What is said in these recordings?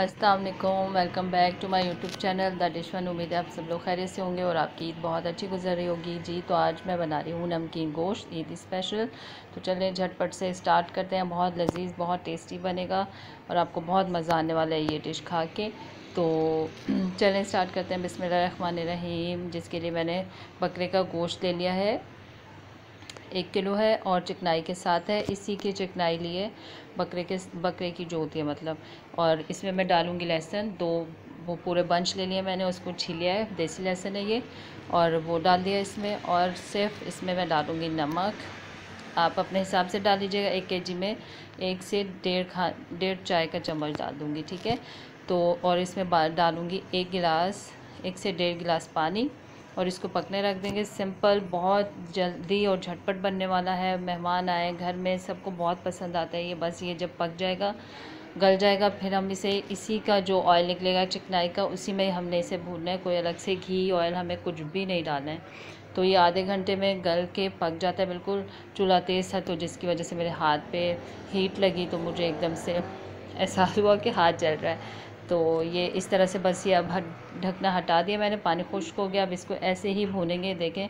अस्सलाम वालेकुम, welcome back to my YouTube channel the dish one. उम्मीद है आप सब लोग खैरियत से होंगे और आपकी ईद बहुत अच्छी गुजर रही होगी जी। तो आज मैं बना रही हूँ नमकीन गोश्त ईद स्पेशल। तो चलिए झटपट से स्टार्ट करते हैं। बहुत लजीज, बहुत टेस्टी बनेगा और आपको बहुत मज़ा आने वाला है ये डिश खा के। तो चलें स्टार्ट करते हैं। बिस्मिल्लाहिर्रहमानिर्रहीम। जिसके लिए मैंने बकरे का गोश्त ले लिया है, 1 किलो है और चिकनाई के साथ है। इसी की चिकनाई लिए बकरे की जो होती है मतलब। और इसमें मैं डालूँगी लहसुन, 2 वो पूरे बंच ले लिए मैंने, उसको छील लिया है, देसी लहसुन है ये, और वो डाल दिया इसमें। और सिर्फ इसमें मैं डालूँगी नमक। आप अपने हिसाब से डाल लीजिएगा। 1 केजी में 1 से डेढ़ चाय का चम्मच डाल दूँगी, ठीक है। तो और इसमें डालूँगी 1 से डेढ़ गिलास पानी और इसको पकने रख देंगे। सिंपल, बहुत जल्दी और झटपट बनने वाला है। मेहमान आए घर में, सबको बहुत पसंद आता है ये। बस ये जब पक जाएगा, गल जाएगा, फिर हम इसे इसी का जो ऑयल निकलेगा चिकनाई का, उसी में हमने इसे भूनना है। कोई अलग से घी ऑयल हमें कुछ भी नहीं डालना है। तो ये आधे घंटे में गल के पक जाता है बिल्कुल। चूल्हा तेज़ था तो जिसकी वजह से मेरे हाथ पे हीट लगी, तो मुझे एकदम से एहसास हुआ कि हाथ जल रहा है। तो ये इस तरह से बस ये अब ढकना हटा दिया मैंने, पानी खुश्क हो गया। अब इसको ऐसे ही भूनेंगे। देखें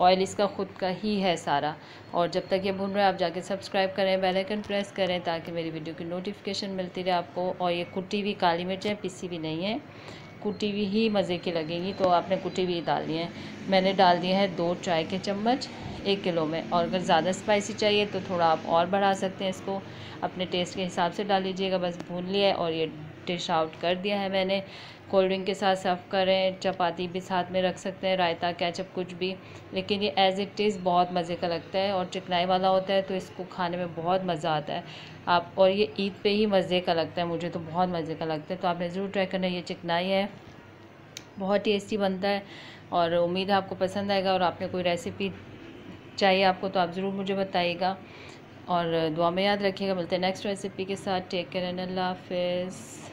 ऑयल इसका ख़ुद का ही है सारा। और जब तक ये भून रहा है आप जाके सब्सक्राइब करें, बेल आइकन प्रेस करें ताकि मेरी वीडियो की नोटिफिकेशन मिलती रहे आपको। और ये कुटी हुई काली मिर्च है, पिसी भी नहीं है, कुटी हुई ही मज़े की लगेगी, तो आपने कुटी हुई डालनी है। मैंने डाल दिए हैं 2 चाय के चम्मच 1 किलो में। और अगर ज़्यादा स्पाइसी चाहिए तो थोड़ा आप और बढ़ा सकते हैं, इसको अपने टेस्ट के हिसाब से डाल लीजिएगा। बस भून लिया है और ये डिश आउट कर दिया है मैंने। कोल्ड ड्रिंक के साथ सर्व करें, चपाती भी साथ में रख सकते हैं, रायता, केचप, कुछ भी। लेकिन ये एज़ इट इज़ बहुत मज़े का लगता है और चिकनाई वाला होता है तो इसको खाने में बहुत मज़ा आता है आप। और ये ईद पे ही मज़े का लगता है, मुझे तो बहुत मज़े का लगता है। तो आपने ज़रूर ट्राई करना। ये चिकनाई है, बहुत टेस्टी बनता है और उम्मीद है आपको पसंद आएगा। और आपने कोई रेसिपी चाहिए आपको तो आप ज़रूर मुझे बताइएगा और दुआ में याद रखिएगा। मिलते हैं नेक्स्ट रेसिपी के साथ। टेक केयर एंड अल्लाह हाफ़िज़।